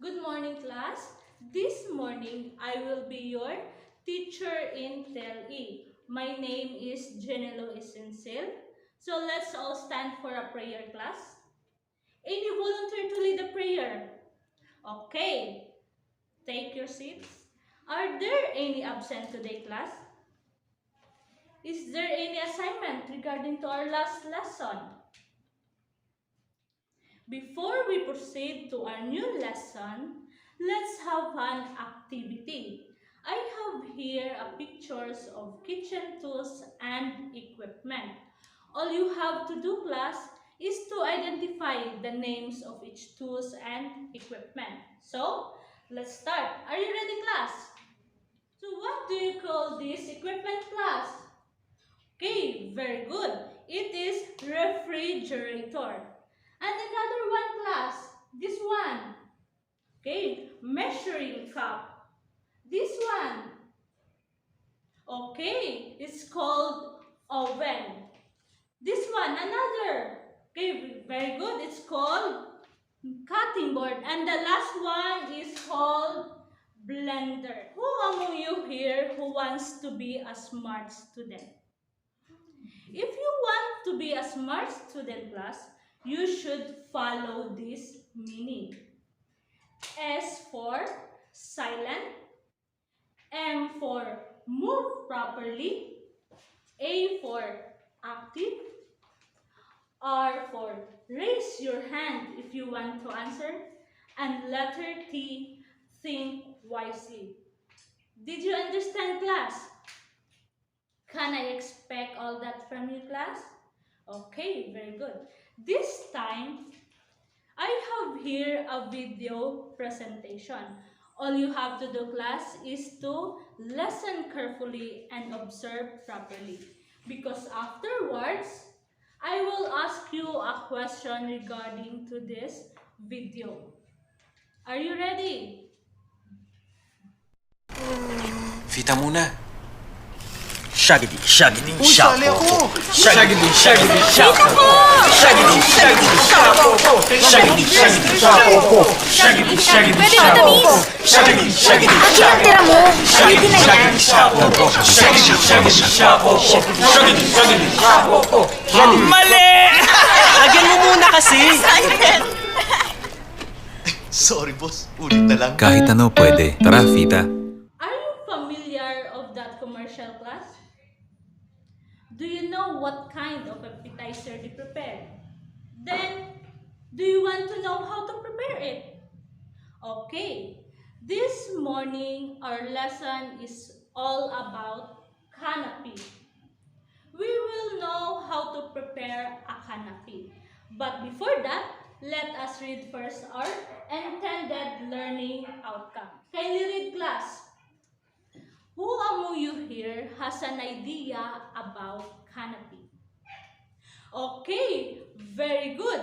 Good morning, class. This morning, I will be your teacher in TEL-E. My name is Janelo Essential. So let's all stand for a prayer, class. Any volunteer to lead a prayer? Okay, take your seats. Are there any absent today, class? Is there any assignment regarding to our last lesson? Before we proceed to our new lesson, let's have an activity. I have here a pictures of kitchen tools and equipment. All you have to do, class, is to identify the names of each tools and equipment. So, let's start. Are you ready, class? So, what do you call this equipment, class? Okay, very good. It is refrigerator. And another one, class. This one. Okay, measuring cup. This one. Okay, it's called oven. This one, another. Okay, very good. It's called cutting board. And the last one is called blender. Who among you here who wants to be a smart student? If you want to be a smart student, class, you should follow this meaning. S for silent, M for move properly, A for active, R for raise your hand if you want to answer, and letter T, think wisely. Did you understand, class? Can I expect all that from you, class? Okay, very good. This time, I have here a video presentation. All you have to do, class, is to listen carefully and observe properly. Because afterwards, I will ask you a question regarding to this video. Are you ready? Vita muna. Shaggedy, shaggedy, Uy, sali ako! Shaggedy, shaggedy, shapo. Shaggedy, shaggedy, shapo. Shaggedy, shaggedy, shapo. Shaggedy, shaggedy, Pwede shapo. matamis. Shaggedy, shaggedy, Akin ang tira mo. Pwede na yan. shapo. Shaggedy, shaggedy, shapo. Shaggedy, shaggedy, shapo. Mali! Lagyan mo muna kasi! Sorry, boss. Ulit na lang. Kahit ano pwede. Tara, Vita. Are you familiar of that commercial, class? Do you know what kind of appetizer they prepare? Then, do you want to know how to prepare it? Okay, this morning our lesson is all about canapé. We will know how to prepare a canapé. But before that, let us read first our intended learning outcome. Kindly read, class. Who among you here has an idea about canapé? Okay, very good.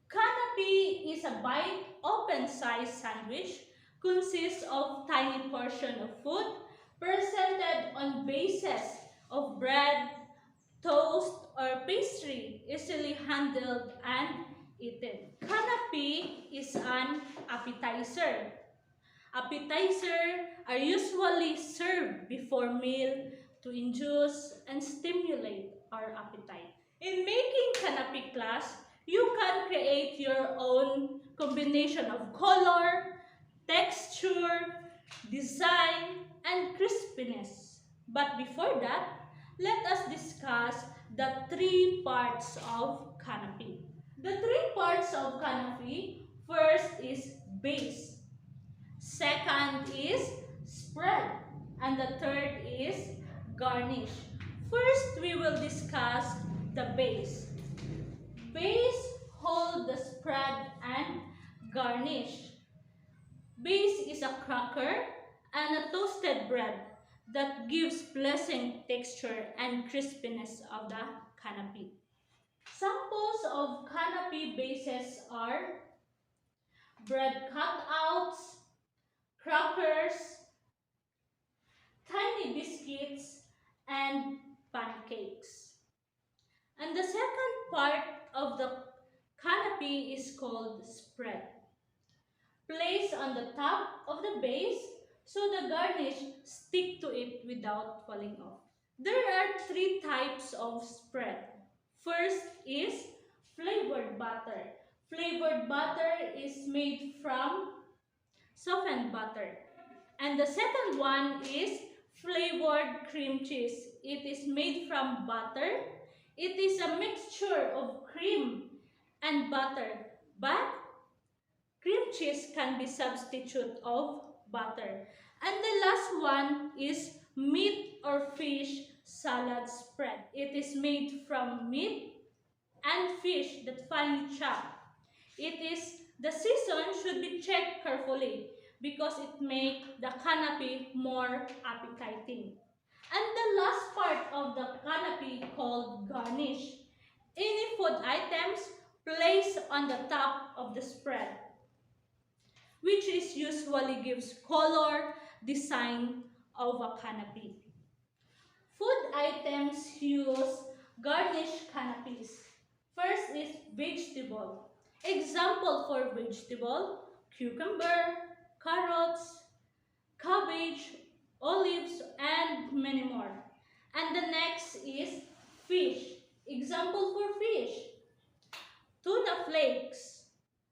Canapé is a bite, open-sized sandwich, consists of tiny portion of food presented on bases of bread, toast, or pastry, easily handled and eaten. Canapé is an appetizer. Appetizer are usually served before meal to induce and stimulate our appetite. In making canapé, class, you can create your own combination of color, texture, design, and crispiness. But before that, let us discuss the three parts of canapé. The three parts of canapé, first is base. Second is spread. And the third is garnish. First, we will discuss the base. Base hold the spread and garnish. Base is a cracker and a toasted bread that gives pleasant texture and crispiness of the canapé. Samples of canapé bases are bread cutouts, crackers, tiny biscuits, and pancakes. And the second part of the canapé is called spread. Place on the top of the base so the garnish stick to it without falling off. There are 3 types of spread. First is flavored butter. Flavored butter is made from softened butter. And the second one is flavored cream cheese. It is made from butter. It is a mixture of cream and butter, but cream cheese can be substitute of butter. And the last one is meat or fish salad spread. It is made from meat and fish that finely chopped. The season should be checked carefully because it makes the canapé more appetizing. And the last part of the canapé called garnish. Any food items placed on the top of the spread, which is usually gives color design of a canapé. Food items use garnish canapés. First is vegetable. Example for vegetable, cucumber, carrots, cabbage, olives, and many more. And the next is fish. Example for fish, tuna flakes,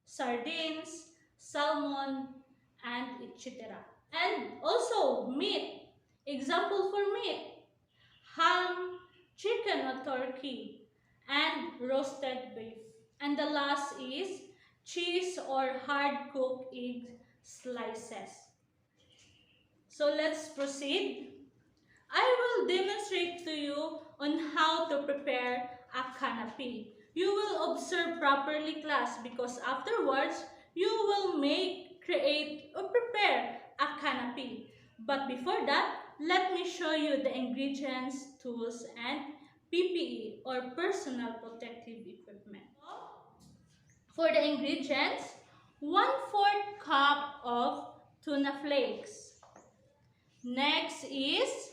sardines, salmon, and etc. And also meat. Example for meat, ham, chicken or turkey, and roasted beef. And the last is cheese or hard-cooked egg slices. So let's proceed. I will demonstrate to you on how to prepare a canapé. You will observe properly, class, because afterwards you will create or prepare a canapé. But before that, let me show you the ingredients, tools, and PPE or personal protective equipment. For the ingredients, 1/4 cup of tuna flakes. Next is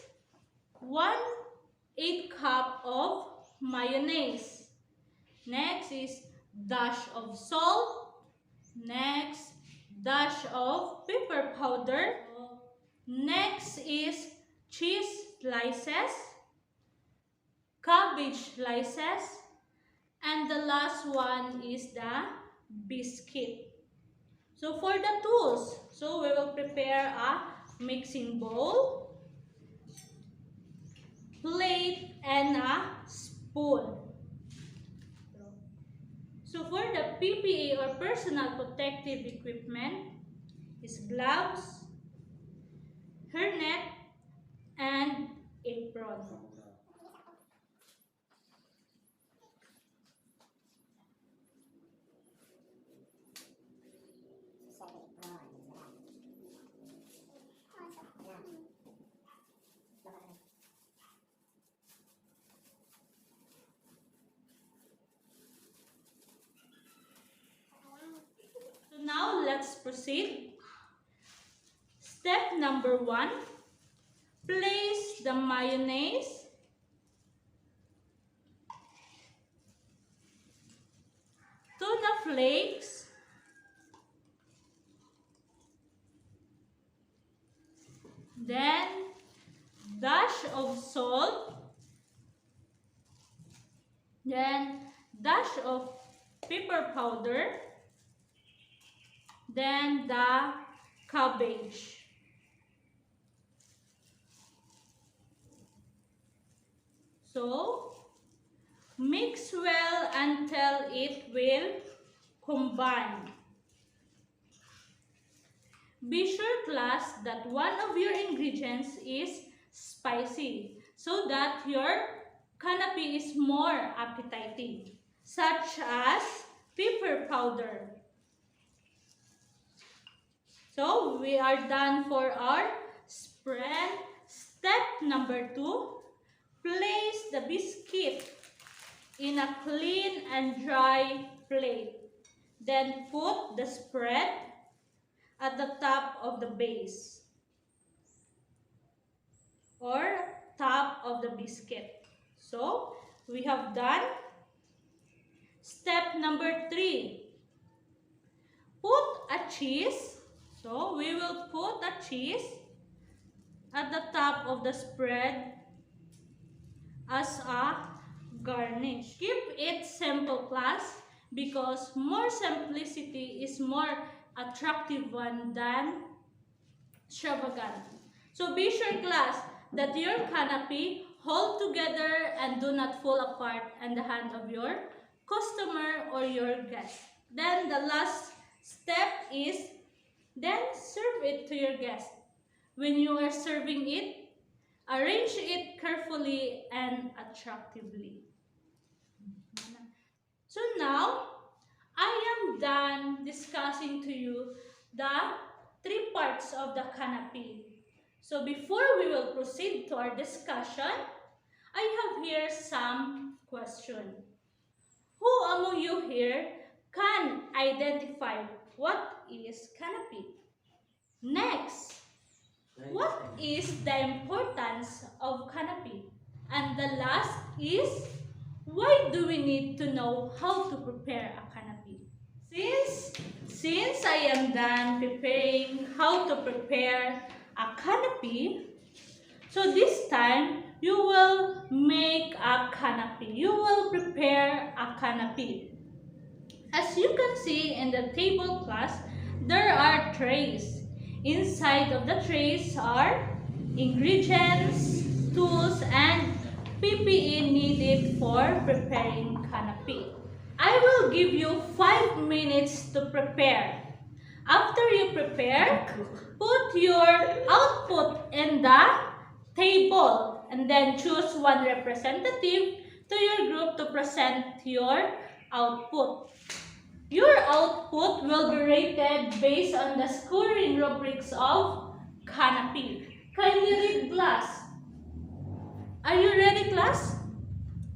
1/8 cup of mayonnaise. Next is dash of salt. Next, dash of pepper powder. Next is cheese slices, cabbage slices, and the last one is the biscuit. So for the tools, so we will prepare a mixing bowl, plate, and a spoon. So for the PPE or personal protective equipment is gloves, hairnet, and apron. So now let's proceed. Step number 1. Place the mayonnaise, tuna flakes, then dash of salt, then dash of pepper powder, then the cabbage. So, mix well until it will combine. Be sure, class, that one of your ingredients is spicy so that your canapé is more appetizing, such as pepper powder. So, we are done for our spread. Step number 2. Place the biscuit in a clean and dry plate. Then put the spread at the top of the base or top of the biscuit. So, we have done. Step number 3. Put a cheese So we will put a cheese at the top of the spread as a garnish. Keep it simple, class, because more simplicity is more attractive one than extravagant. So be sure, class, that your canopy hold together and do not fall apart in the hand of your customer or your guest. Then the last step is then serve it to your guest. When you are serving it, arrange it carefully and attractively. So now, I am done discussing to you the three parts of the canopy. So before we will proceed to our discussion, I have here some questions. Who among you here can identify what is canopy? Next, what is the importance of canopy? And the last is, why do we need to know how to prepare a canopy? Since I am done preparing how to prepare a canopy, so this time you will make a canopy. You will prepare a canopy. As you can see in the table, class, there are trays. Inside of the trays are ingredients, tools, and PPE needed for preparing canopy. I will give you 5 minutes to prepare. After you prepare, put your output in the table and then choose one representative to your group to present your output. Your output will be rated based on the scoring rubrics of canopy. Kindly read, class. Are you ready, class?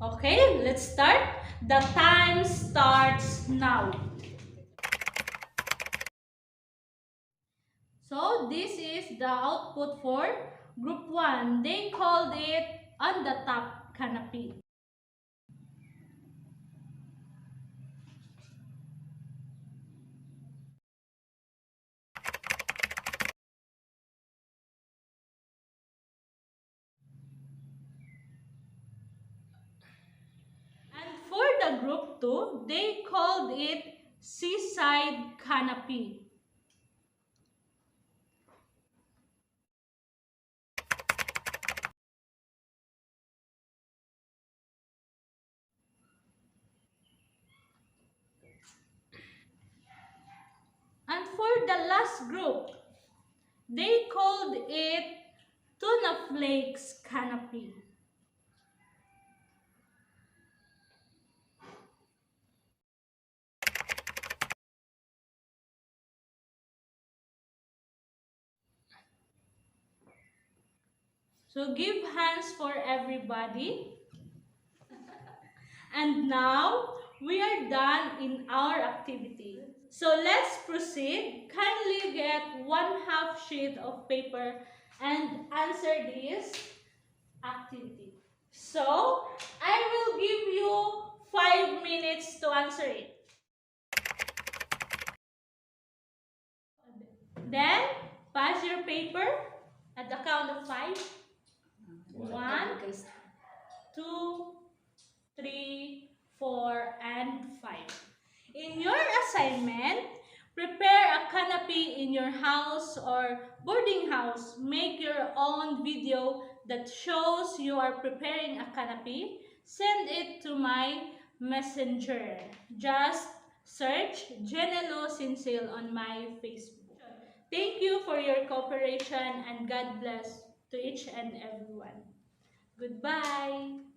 Okay, let's start. The time starts now. So this is the output for group 1. They called it on the top canopy. And for the group 2, they called it seaside canopy. And for the last group, they called it tuna flakes canopy. So give hands for everybody. And now we are done in our activity. So let's proceed. Kindly get 1/2 sheet of paper and answer this activity. So I will give you 5 minutes to answer it. Then pass your paper at the count of 5. 1, 2, 3, 4, and 5. In your assignment, prepare a canopy in your house or boarding house. Make your own video that shows you are preparing a canopy. Send it to my messenger. Just search Jenelo Sincil on my Facebook. Thank you for your cooperation and God bless to each and everyone. Goodbye.